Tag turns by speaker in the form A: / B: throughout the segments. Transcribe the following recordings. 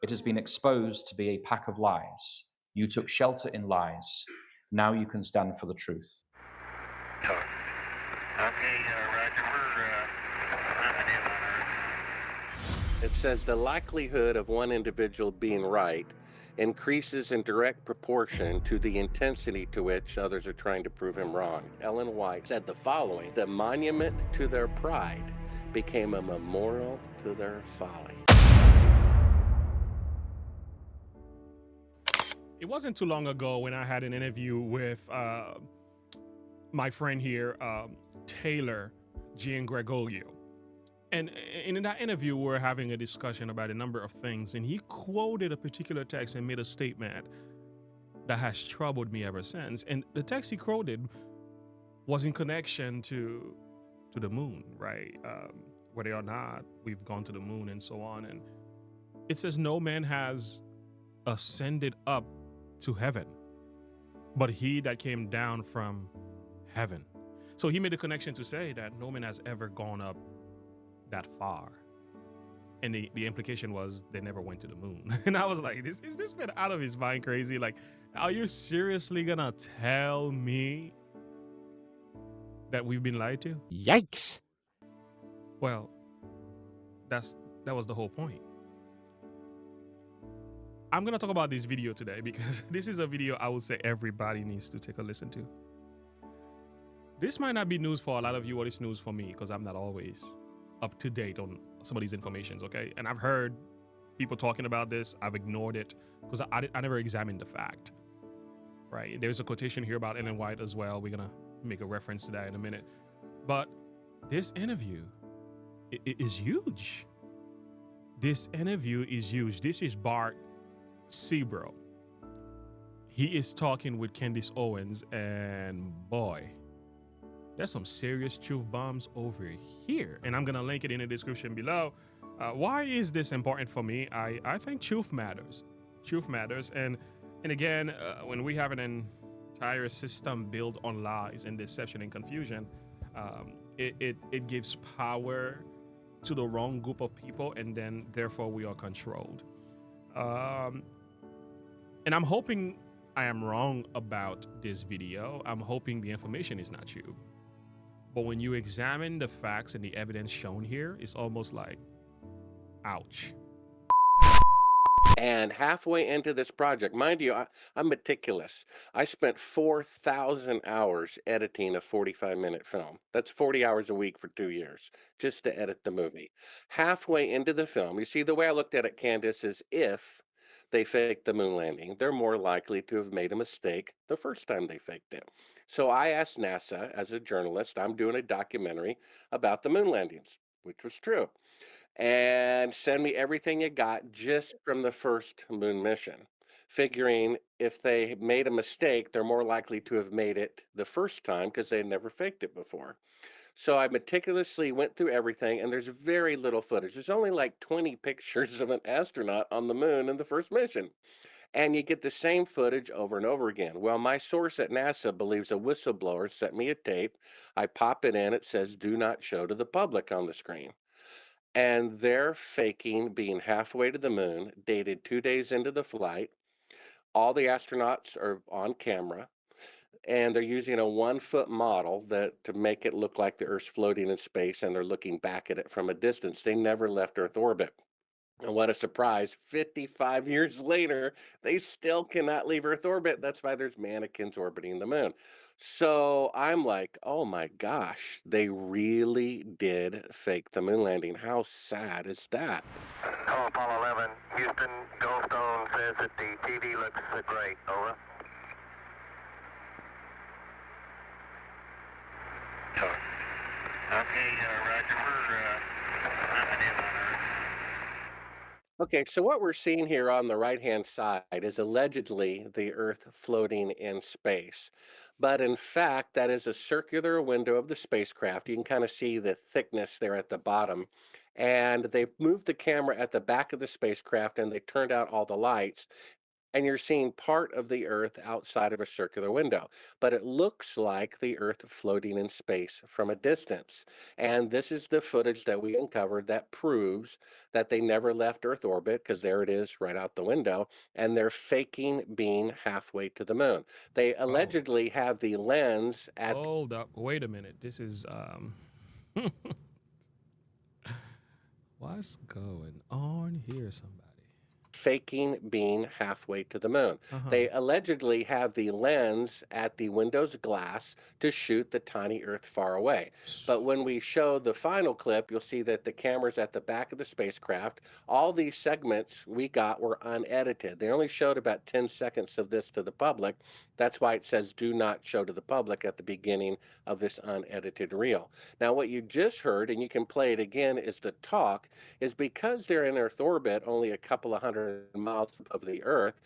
A: It has been exposed to be a pack of lies. You took shelter in lies. Now you can stand for the truth.
B: So, okay, Roger, we're climbing in on Earth.
C: It says the likelihood of one individual being right increases in direct proportion to the intensity to which others are trying to prove him wrong. Ellen White said the following: the monument to their pride became a memorial to their folly.
D: It wasn't too long ago when I had an interview with my friend here, Taylor Giangregorio. And in that interview, we were having a discussion about a number of things, and he quoted a particular text and made a statement that has troubled me ever since. And the text he quoted was in connection to the moon, right? Whether or not we've gone to the moon and so on. And it says, no man has ascended up to heaven, but he that came down from heaven. So he made a connection to say that no man has ever gone up that far. And the implication was they never went to the moon. And I was like, is this man out of his mind crazy? Like, are you seriously gonna tell me that we've been lied to?
E: Yikes.
D: Well, that was the whole point. I'm gonna talk about this video today because this is a video I would say everybody needs to take a listen to. This might not be news for a lot of you, but it's news for me because I'm not always up to date on some of these informations, okay? And I've heard people talking about this. I've ignored it because I never examined the fact, right? There's a quotation here about Ellen White as well. We're gonna make a reference to that in a minute. But this interview is huge. This interview is huge. This is Bart Sebro. He is talking with Candace Owens, and boy, there's some serious truth bombs over here. And I'm gonna link it in the description below. Why is this important for me? I think truth matters. Truth matters. And again, when we have an entire system built on lies and deception and confusion, it gives power to the wrong group of people, and then therefore we are controlled. And I'm hoping I am wrong about this video. I'm hoping the information is not true. But when you examine the facts and the evidence shown here, it's almost like, ouch.
C: And halfway into this project, mind you, I'm meticulous. I spent 4,000 hours editing a 45-minute film. That's 40 hours a week for 2 years just to edit the movie. Halfway into the film, you see, the way I looked at it, Candace, is if they faked the moon landing, they're more likely to have made a mistake the first time they faked it. So I asked NASA, as a journalist, I'm doing a documentary about the moon landings, which was true, and send me everything you got just from the first moon mission, figuring if they made a mistake, they're more likely to have made it the first time because they had never faked it before. So I meticulously went through everything, and there's very little footage. There's only like 20 pictures of an astronaut on the moon in the first mission. And you get the same footage over and over again. Well, my source at NASA believes a whistleblower sent me a tape. I pop it in, it says, do not show to the public on the screen. And they're faking being halfway to the moon, dated 2 days into the flight. All the astronauts are on camera, and they're using a 1-foot model to make it look like the Earth's floating in space, and they're looking back at it from a distance. They never left Earth orbit. And what a surprise, 55 years later, they still cannot leave Earth orbit. That's why there's mannequins orbiting the moon. So I'm like, oh my gosh, they really did fake the moon landing. How sad is that?
B: Hello, Apollo 11. Houston, Goldstone says that the TV looks great. Over. So, okay, Roger, we're climbing in on Earth.
C: Okay, so what we're seeing here on the right-hand side is allegedly the Earth floating in space. But in fact, that is a circular window of the spacecraft. You can kind of see the thickness there at the bottom. And they've moved the camera at the back of the spacecraft, and they turned out all the lights. and you're seeing part of the Earth outside of a circular window. But it looks like the Earth floating in space from a distance. And this is the footage that we uncovered that proves that they never left Earth orbit, because there it is right out the window, and they're faking being halfway to the moon. They
D: Oh,
C: allegedly have the lens at
D: hold up. Wait a minute. This is what's going on here, somebody?
C: faking being halfway to the moon.
D: Uh-huh.
C: They allegedly have the lens at the window's glass to shoot the tiny Earth far away. But when we show the final clip, you'll see that the camera's at the back of the spacecraft. All these segments we got were unedited. They only showed about 10 seconds of this to the public. That's why it says do not show to the public at the beginning of this unedited reel. Now, what you just heard, and you can play it again, is the talk, is because they're in Earth orbit, only a couple of hundred miles above the Earth,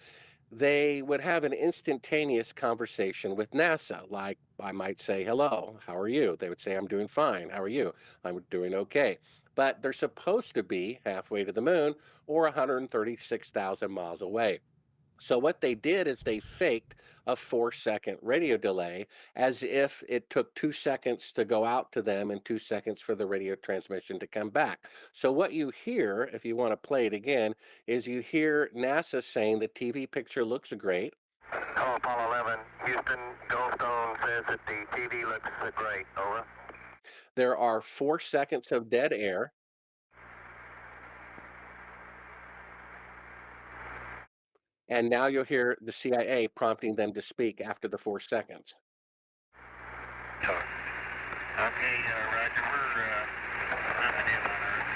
C: they would have an instantaneous conversation with NASA. Like, I might say, hello, how are you? They would say, I'm doing fine. How are you? I'm doing okay. But they're supposed to be halfway to the moon or 136,000 miles away. So what they did is they faked a 4-second radio delay, as if it took 2 seconds to go out to them and 2 seconds for the radio transmission to come back. So what you hear, if you want to play it again, is you hear NASA saying the TV picture looks great.
B: Hello, Apollo 11. Houston, Goldstone says that the TV looks great. Over.
C: There are 4 seconds of dead air. And now you'll hear the CIA prompting them to speak after the 4 seconds.
B: Okay, Roger. We're coming in on Earth.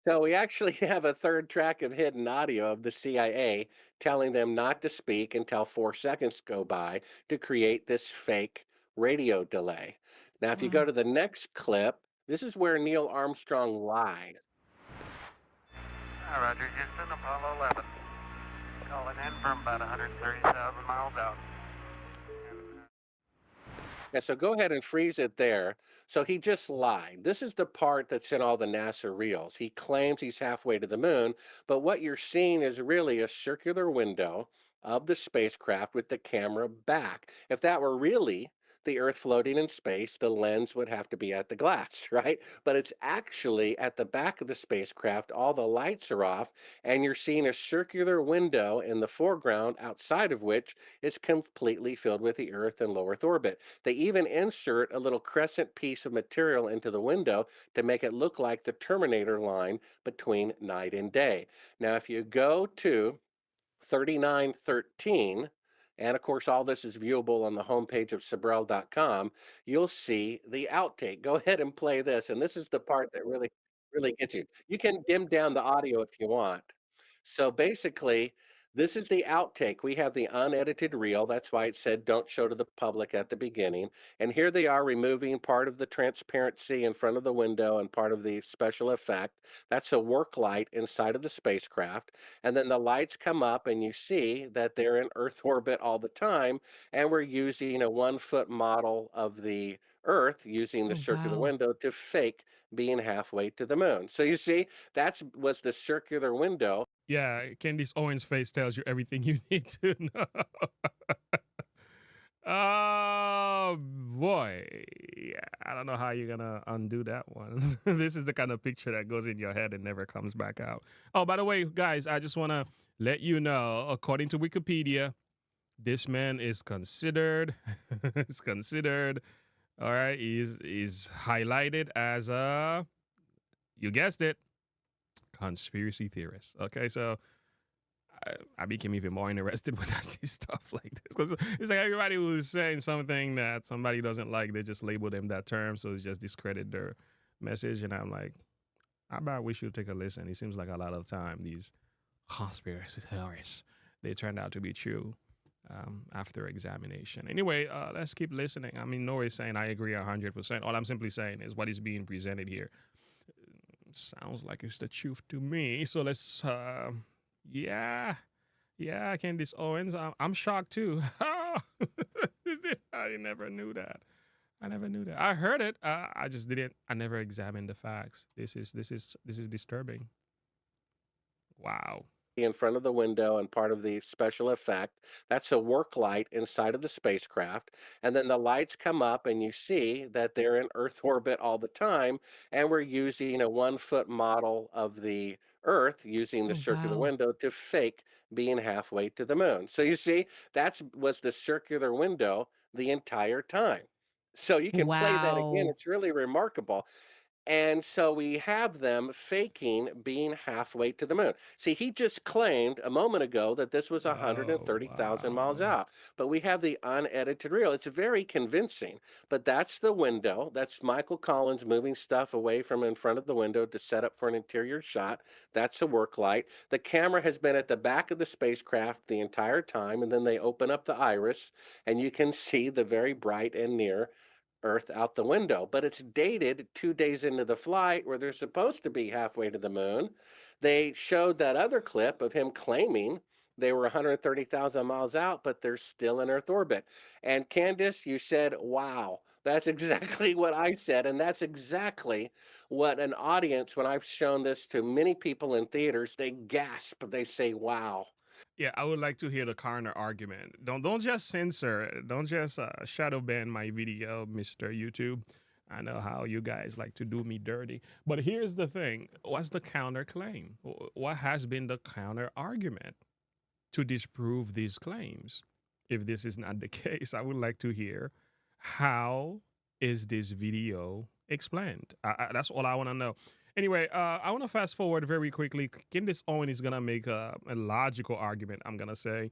C: So we actually have a third track of hidden audio of the CIA telling them not to speak until 4 seconds go by to create this fake radio delay. Now, if you go to the next clip, this is where Neil Armstrong lied.
B: Hi, Roger. Houston, Apollo 11. Calling in from about 130,000 miles out.
C: Yeah, so go ahead and freeze it there. So he just lied. This is the part that's in all the NASA reels. He claims he's halfway to the moon, but what you're seeing is really a circular window of the spacecraft with the camera back. If that were really the Earth floating in space, the lens would have to be at the glass, right? But it's actually at the back of the spacecraft. All the lights are off, and you're seeing a circular window in the foreground, outside of which is completely filled with the Earth and low Earth orbit. They even insert a little crescent piece of material into the window to make it look like the Terminator line between night and day. Now, if you go to 3913, and of course, all this is viewable on the homepage of Sabrel.com, you'll see the outtake. Go ahead and play this. And this is the part that really gets you. You can dim down the audio if you want. So basically, this is the outtake. We have the unedited reel. That's why it said don't show to the public at the beginning. And here they are removing part of the transparency in front of the window and part of the special effect. That's a work light inside of the spacecraft. And then the lights come up and you see that they're in Earth orbit all the time. And we're using a 1-foot model of the Earth using the
D: Oh,
C: circular
D: wow.
C: window to fake being halfway to the moon. So you see, that was the circular window.
D: Yeah, Candace Owens' face tells you everything you need to know. Oh boy. Yeah, I don't know how you're gonna undo that one. This is the kind of picture that goes in your head and never comes back out. Oh, by the way, guys, I just wanna let you know, according to Wikipedia, this man is considered is considered, all right, is highlighted as a, you guessed it, conspiracy theorist. Okay, so I became even more interested when I see stuff like this, because it's like everybody who's saying something that somebody doesn't like, they just label them that term, so it's just discredit their message. And I'm like, how about we should take a listen? It seems like a lot of the time these conspiracy theorists, they turned out to be true after examination. Anyway, let's keep listening. I mean, no one's saying I agree 100%. All I'm simply saying is what is being presented here sounds like it's the truth to me. So let's, yeah, Candace Owens, I'm shocked too. I never knew that. I never knew that. I heard it. I just didn't. I never examined the facts. This is disturbing. Wow.
C: in front of the window and part of the special effect. That's a work light inside of the spacecraft. And then the lights come up and you see that they're in Earth orbit all the time. And we're using a 1 foot model of the Earth using the
E: Oh,
C: circular
E: wow.
C: window to fake being halfway to the moon. So you see, that was the circular window the entire time. So you can play that again.
E: Wow.
C: It's really remarkable. And so we have them faking being halfway to the moon. See, he just claimed a moment ago that this was
D: Oh,
C: 130,000 miles
D: wow.
C: out, but we have the unedited reel. It's very convincing, but that's the window. That's Michael Collins moving stuff away from in front of the window to set up for an interior shot. That's a work light. The camera has been at the back of the spacecraft the entire time, and then they open up the iris, and you can see the very bright and near Earth out the window, but it's dated 2 days into the flight where they're supposed to be halfway to the moon. They showed that other clip of him claiming they were 130,000 miles out, but they're still in Earth orbit. And Candace, you said, wow. That's exactly what I said. And that's exactly what an audience, when I've shown this to many people in theaters, they gasp. They say, wow.
D: Yeah, I would like to hear the counter argument. Don't just censor, don't just shadow ban my video, Mr. YouTube. I know how you guys like to do me dirty. But here's the thing. What's the counter claim? What has been the counter argument to disprove these claims? If this is not the case, I would like to hear how is this video explained? That's all I want to know. Anyway, I want to fast forward very quickly. Candace Owen is going to make a logical argument, I'm going to say.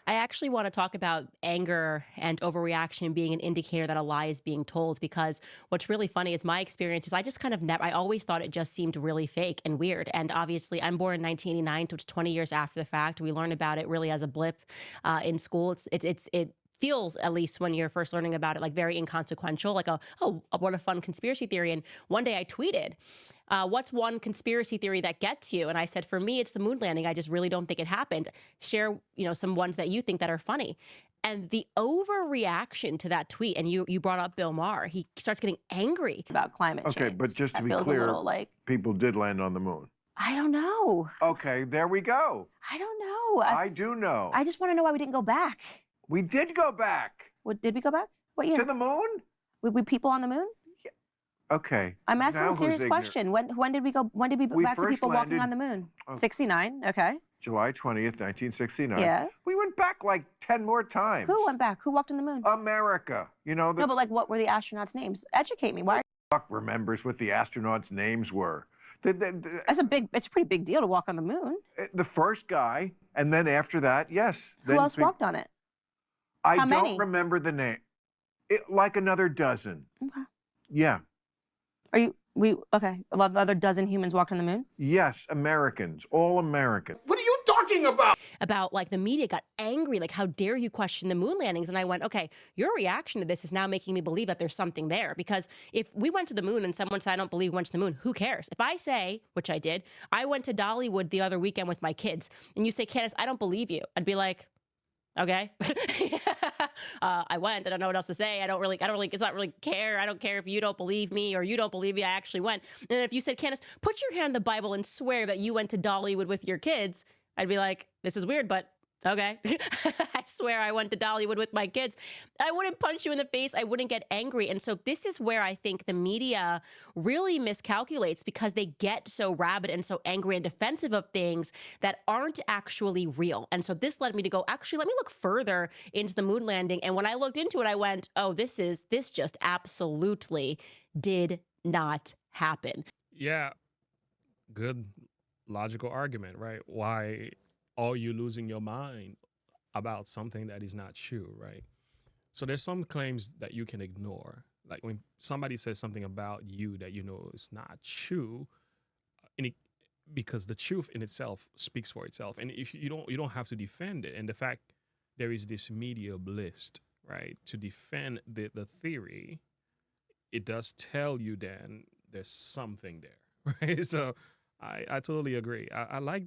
E: I actually want to talk about anger and overreaction being an indicator that a lie is being told, because what's really funny is my experience is I just kind of I always thought it just seemed really fake and weird. And obviously I'm born in 1989, so it's 20 years after the fact. We learned about it really as a blip in school. It feels, at least when you're first learning about it, like very inconsequential, like oh, what a fun conspiracy theory. And one day I tweeted, what's one conspiracy theory that gets you? And I said, for me, it's the moon landing. I just really don't think it happened. Share, some ones that you think that are funny. And the overreaction to that tweet, and you brought up Bill Maher, he starts getting angry about climate change.
F: Okay, but just to
E: That
F: be
E: feels a
F: clear,
E: little like,
F: people did land on the moon.
E: I don't know.
F: Okay, there we go.
E: I don't know.
F: I do know.
E: I just want to know why we didn't go back.
F: We did go back.
E: What, did we go back? What year?
F: To the moon?
E: We people on the moon?
F: Okay.
E: I'm asking
F: now
E: a serious
F: who's ignorant?
E: question. When did we go? When did we go
F: We
E: back to
F: first
E: people walking
F: landed-
E: on the moon?
F: Oh.
E: 69. Okay.
F: July 20th, 1969.
E: Yeah.
F: We went back like 10 more times.
E: Who went back? Who walked on the moon?
F: America. You know, the
E: No, but like, what were the astronauts' names? Educate me. Why?
F: fuck remembers what the astronauts' names were.
E: It's a pretty big deal to walk on the moon.
F: The first guy, and then after that, yes.
E: Who else walked on it?
F: I
E: How
F: don't
E: many?
F: remember the name. Like another dozen.
E: Okay.
F: Yeah.
E: Okay. Another dozen humans walked on the moon?
F: Yes, Americans. All Americans.
G: What are you talking about?
E: About like the media got angry, like how dare you question the moon landings? And I went, okay, your reaction to this is now making me believe that there's something there. Because if we went to the moon and someone said I don't believe we went to the moon, who cares? If I say, which I did, I went to Dollywood the other weekend with my kids, and you say, Candace, I don't believe you, I'd be like, okay. I went. I don't know what else to say. I don't really, it's not really care. I don't care if you don't believe me or you don't believe me. I actually went. And if you said, Candace, put your hand on the Bible and swear that you went to Dollywood with your kids, I'd be like, this is weird, but okay. I swear I went to Dollywood with my kids. I wouldn't punch you in the face. I wouldn't get angry. And so this is where I think the media really miscalculates, because they get so rabid and so angry and defensive of things that aren't actually real. And so this led me to go, actually, let me look further into the moon landing. And when I looked into it, I went, oh, this just absolutely did not happen.
D: Yeah, good logical argument, right? Why are you losing your mind about something that is not true, right? So there's some claims that you can ignore. Like when somebody says something about you that you know is not true, because the truth in itself speaks for itself. And if you don't have to defend it. And the fact there is this media bliss, right, to defend the theory, it does tell you then there's something there, right? So I totally agree. I like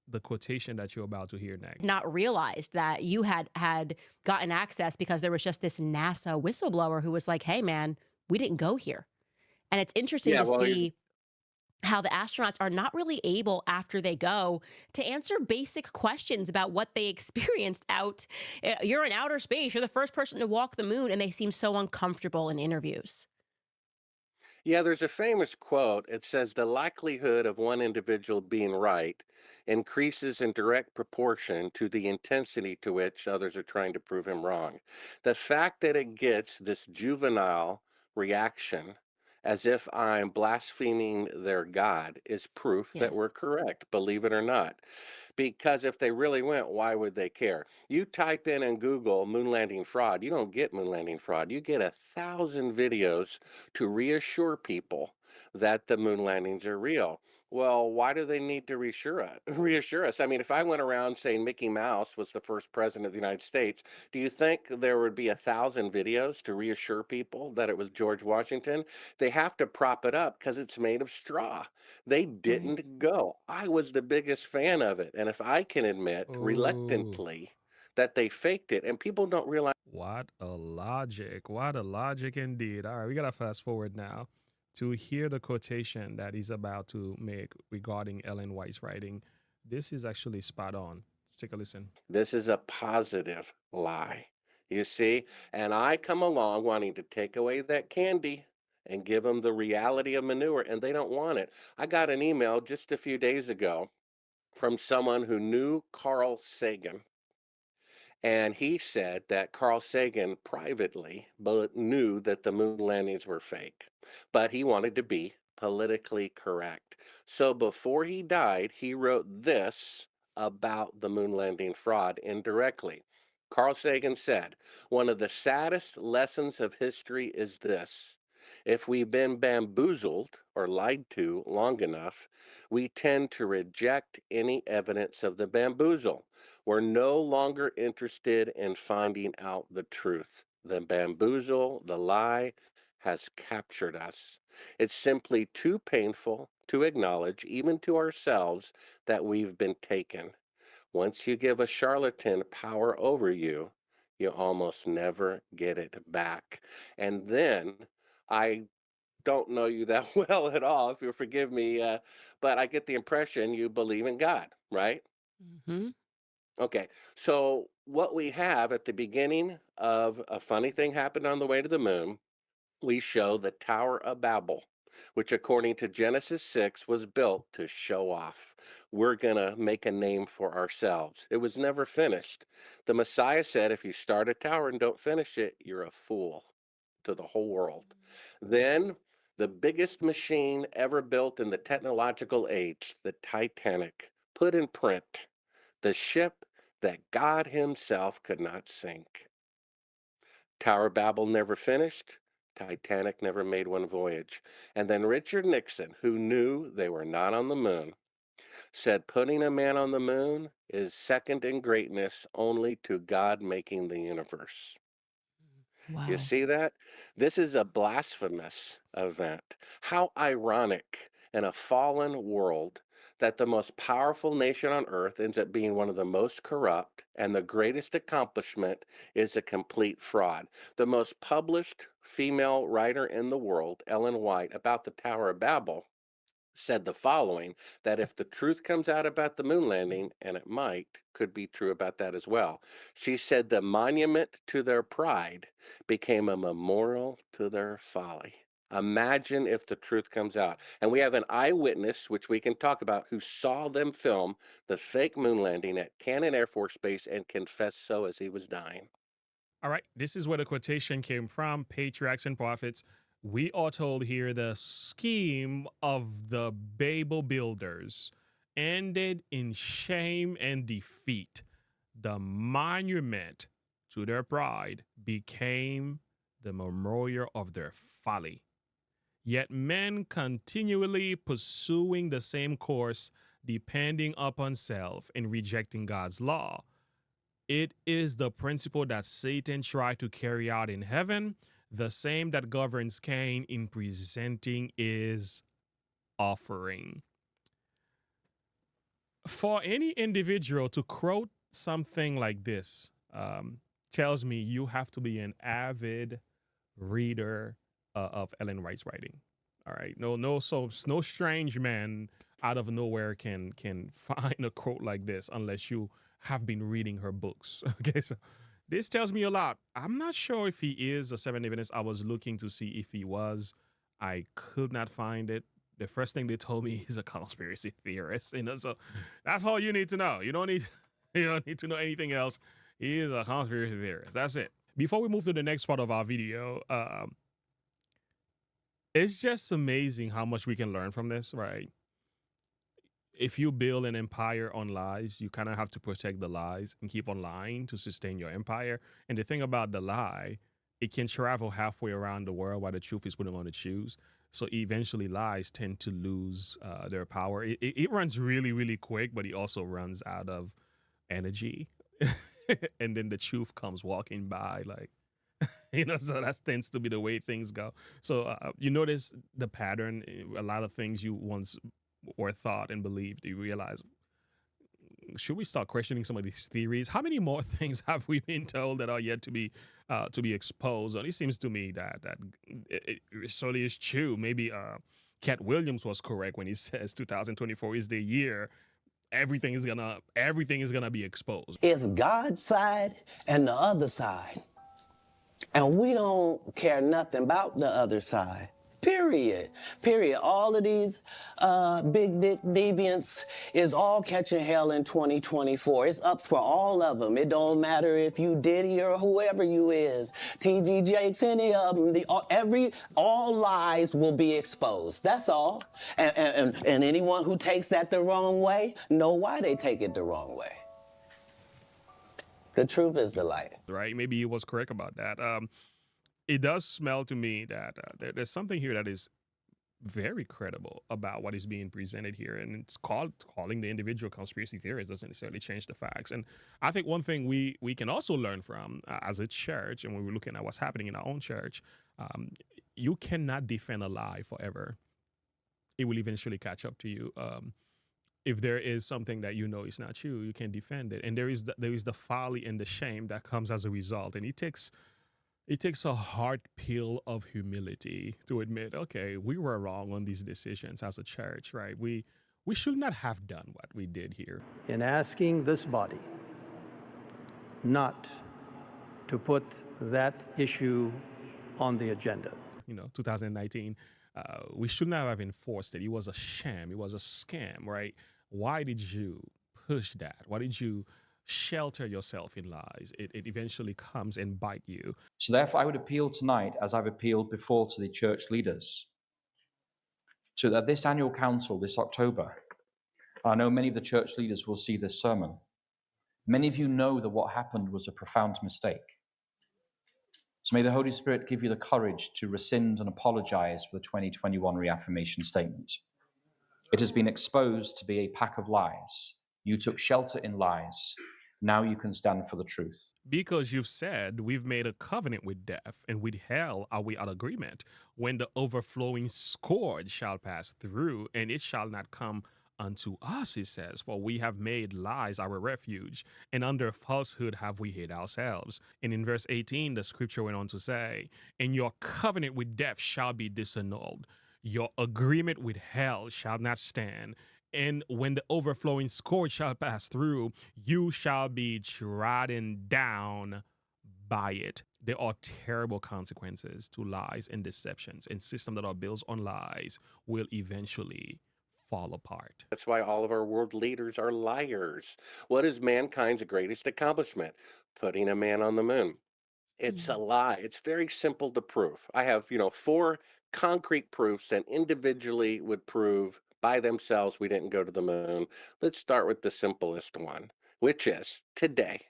D: the quotation that you're about to hear next.
E: Not realized that you had gotten access because there was just this NASA whistleblower who was like, hey man, we didn't go here. And it's interesting to see. how the astronauts are not really able after they go to answer basic questions about what they experienced out. You're in outer space, you're the first person to walk the moon, and they seem so uncomfortable in interviews.
C: Yeah, there's a famous quote. It says the likelihood of one individual being right increases in direct proportion to the intensity to which others are trying to prove him wrong. The fact that it gets this juvenile reaction as if I'm blaspheming their God is proof that we're
E: Yes.
C: correct, believe it or not. Because if they really went, why would they care? You type in Google moon landing fraud, you don't get moon landing fraud. You get 1,000 videos to reassure people that the moon landings are real. Well, why do they need to reassure us? Reassure us. I mean, if I went around saying Mickey Mouse was the first president of the United States, do you think there would be 1,000 videos to reassure people that it was George Washington? They have to prop it up because it's made of straw. They
E: Right.
C: didn't go. I was the biggest fan of it. And if I can admit
D: Oh,
C: reluctantly that they faked it, and people don't realize.
D: what a logic. What a logic indeed. All right, we got to fast forward now to hear the quotation that he's about to make regarding Ellen White's writing. This is actually spot on. Let's take a listen.
C: This is a positive lie. You see? And I come along wanting to take away that candy and give them the reality of manure, and they don't want it. I got an email just a few days ago from someone who knew Carl Sagan. And he said that Carl Sagan privately but knew that the moon landings were fake, but he wanted to be politically correct. So before he died, he wrote this about the moon landing fraud indirectly. Carl Sagan said, one of the saddest lessons of history is this. If we've been bamboozled or lied to long enough, we tend to reject any evidence of the bamboozle. We're no longer interested in finding out the truth. The bamboozle, the lie, has captured us. It's simply too painful to acknowledge, even to ourselves, that we've been taken. Once you give a charlatan power over you, you almost never get it back. And then I don't know you that well at all, if you'll forgive me, but I get the impression you believe in God, right?
E: Hmm.
C: Okay, so what we have at the beginning of a funny thing happened on the way to the moon, we show the Tower of Babel, which according to Genesis 6 was built to show off. We're going to make a name for ourselves. It was never finished. The Messiah said, if you start a tower and don't finish it, you're a fool to the whole world. Then the biggest machine ever built in the technological age, the Titanic, put in print the ship that God Himself could not sink. Tower of Babel never finished. Titanic never made one voyage. And then Richard Nixon, who knew they were not on the moon, said putting a man on the moon is second in greatness only to God making the universe. You
E: Wow.
C: see that? This is a blasphemous event. How ironic in a fallen world that the most powerful nation on earth ends up being one of the most corrupt, and the greatest accomplishment is a complete fraud. The most published female writer in the world, Ellen White, about the Tower of Babel, said the following, that if the truth comes out about the moon landing, and it might, could be true about that as well. She said the monument to their pride became a memorial to their folly. Imagine if the truth comes out. And we have an eyewitness, which we can talk about, who saw them film the fake moon landing at Cannon Air Force Base and confessed so as he was dying.
D: All right, this is where the quotation came from, Patriarchs and Prophets. We are told here the scheme of the Babel builders ended in shame and defeat. The monument to their pride became the memorial of their folly. Yet men continually pursuing the same course, depending upon self and rejecting God's law. It is the principle that Satan tried to carry out in heaven, the same that governs Cain in presenting his offering. For any individual to quote something like this tells me you have to be an avid reader of Ellen White's writing. All right. No strange man out of nowhere can find a quote like this unless you have been reading her books. Okay, so this tells me a lot. I'm not sure if he is a Seventh Adventist. I was looking to see if he was. I could not find it. The first thing they told me is a conspiracy theorist. So that's all you need to know. You don't need you don't need to know anything else. He is a conspiracy theorist. That's it. Before we move to the next part of our video, it's just amazing how much we can learn from this, right? If you build an empire on lies, you kind of have to protect the lies and keep on lying to sustain your empire. And the thing about the lie, it can travel halfway around the world while the truth is putting on its shoes. So eventually, lies tend to lose their power. It runs really, really quick, but it also runs out of energy. And then the truth comes walking by, like, so that tends to be the way things go. So you notice the pattern. A lot of things you once were thought and believed, you realize, should we start questioning some of these theories? How many more things have we been told that are yet to be exposed? And it seems to me that it certainly is true. Maybe Cat Williams was correct when he says 2024 is the year everything is gonna be exposed.
G: It's God's side and the other side. And we don't care nothing about the other side. Period. Period. All of these big dick deviants is all catching hell in 2024. It's up for all of them. It don't matter if you Diddy or whoever you is. TG Jakes, any of them. All lies will be exposed. That's all. And anyone who takes that the wrong way, know why they take it the wrong way. The truth is the light.
D: Right? Maybe he was correct about that. It does smell to me that there's something here that is very credible about what is being presented here, and it's calling the individual conspiracy theorist doesn't necessarily change the facts. And I think one thing we can also learn from as a church, and when we're looking at what's happening in our own church, you cannot defend a lie forever. It will eventually catch up to you. If there is something that you know is not true, you can defend it, and there is the folly and the shame that comes as a result, and it takes a hard pill of humility to admit, okay, we were wrong on these decisions as a church, right? We should not have done what we did here.
H: In asking this body not to put that issue on the agenda.
D: 2019, we should not have enforced it. It was a sham. It was a scam, right? Why did you push that? Why did you shelter yourself in lies? It eventually comes and bite you.
A: So therefore, I would appeal tonight, as I've appealed before to the church leaders, so that this annual council, this October, I know many of the church leaders will see this sermon. Many of you know that what happened was a profound mistake. So may the Holy Spirit give you the courage to rescind and apologize for the 2021 reaffirmation statement. It has been exposed to be a pack of lies. You took shelter in lies. Now you can stand for the truth.
D: Because you've said, we've made a covenant with death, and with hell are we at agreement. When the overflowing scourge shall pass through, and it shall not come unto us, it says, for we have made lies our refuge, and under falsehood have we hid ourselves. And in verse 18, the scripture went on to say, and your covenant with death shall be disannulled. Your agreement with hell shall not stand. And when the overflowing scourge shall pass through, you shall be trodden down by it. There are terrible consequences to lies and deceptions, and systems that are built on lies will eventually fall apart.
C: That's why all of our world leaders are liars. What is mankind's greatest accomplishment? Putting a man on the moon. It's a lie. It's very simple to prove. I have, 4 concrete proofs that individually would prove by themselves we didn't go to the moon. Let's start with the simplest one, which is today,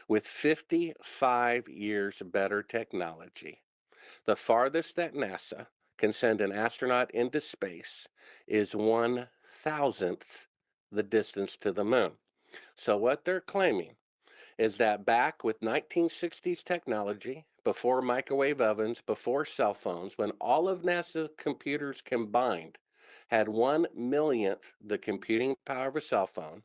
C: with 55 years better technology, the farthest that NASA can send an astronaut into space is 1,000th the distance to the moon. So what they're claiming is that back with 1960s technology, before microwave ovens, before cell phones, when all of NASA's computers combined had 1/1,000,000th the computing power of a cell phone,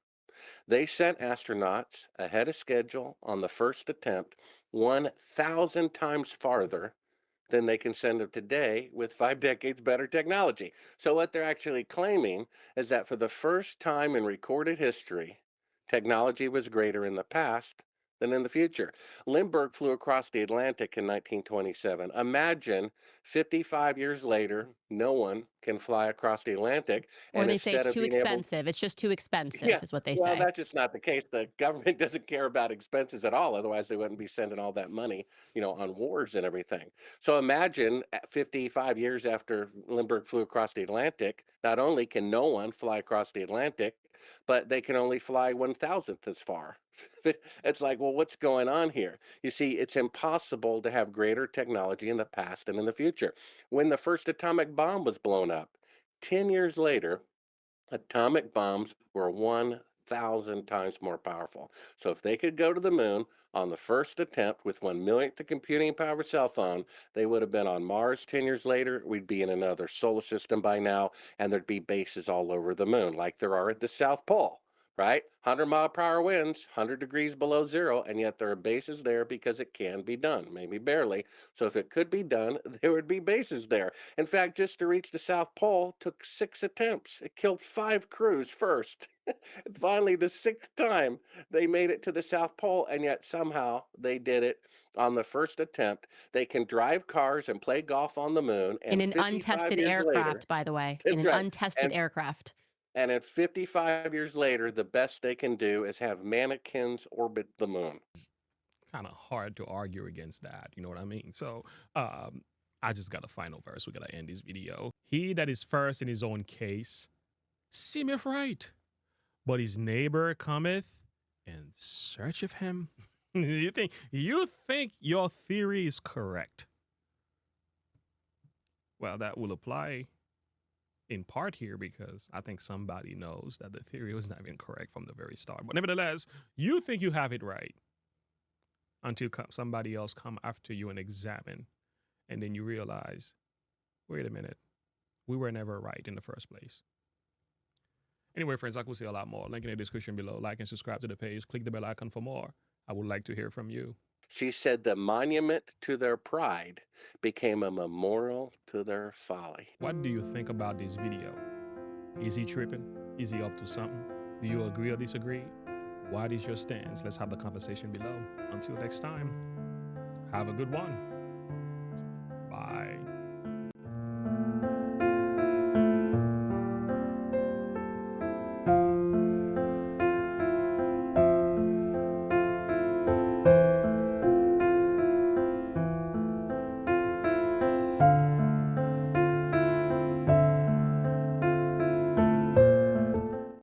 C: they sent astronauts ahead of schedule on the first attempt 1,000 times farther then they can send them today with 5 decades better technology. So what they're actually claiming is that for the first time in recorded history, technology was greater in the past than in the future. Lindbergh flew across the Atlantic in 1927. Imagine 55 years later, no one can fly across the Atlantic,
E: Or
C: and
E: they say
C: instead
E: it's
C: of
E: too
C: being able,
E: expensive. It's just too expensive,
C: yeah,
E: is what they
C: well,
E: say.
C: that's just not the case. The government doesn't care about expenses at all. Otherwise, they wouldn't be sending all that money, on wars and everything. So imagine at 55 years after Lindbergh flew across the Atlantic, not only can no one fly across the Atlantic, but they can only fly 1,000th as far. It's like, well, what's going on here? You see, it's impossible to have greater technology in the past and in the future. When the first atomic bomb was blown up, 10 years later, atomic bombs were 1,000 times more powerful. So if they could go to the moon on the first attempt with 1 millionth the computing power of a cell phone, they would have been on Mars 10 years later. We'd be in another solar system by now, and there'd be bases all over the moon, like there are at the South Pole. Right? 100-mile-per-hour winds, 100 degrees below zero, and yet there are bases there because it can be done, maybe barely. So if it could be done, there would be bases there. In fact, just to reach the South Pole took 6 attempts. It killed 5 crews first. And finally, the 6th time, they made it to the South Pole, and yet somehow they did it on the first attempt. They can drive cars and play golf on the moon,
E: In
C: and
E: an
C: 55
E: untested
C: years later,
E: aircraft, by the way. In
C: that's
E: an
C: right.
E: untested aircraft.
C: And at 55 years later, the best they can do is have mannequins orbit the moon.
D: Kind of hard to argue against that. You know what I mean? So I just got a final verse. We got to end this video. He that is first in his own case seemeth right, but his neighbor cometh and searcheth him. you think your theory is correct? Well, that will apply in part here because I think somebody knows that the theory was not even correct from the very start. But nevertheless, you think you have it right until somebody else come after you and examine, and then you realize, wait a minute, we were never right in the first place. Anyway, friends, I will say a lot more. Link in the description below. Like and subscribe to the page. Click the bell icon for more. I would like to hear from you.
C: She said the monument to their pride became a memorial to their folly.
D: What do you think about this video? Is he tripping? Is he up to something? Do you agree or disagree? What is your stance? Let's have the conversation below. Until next time, have a good one.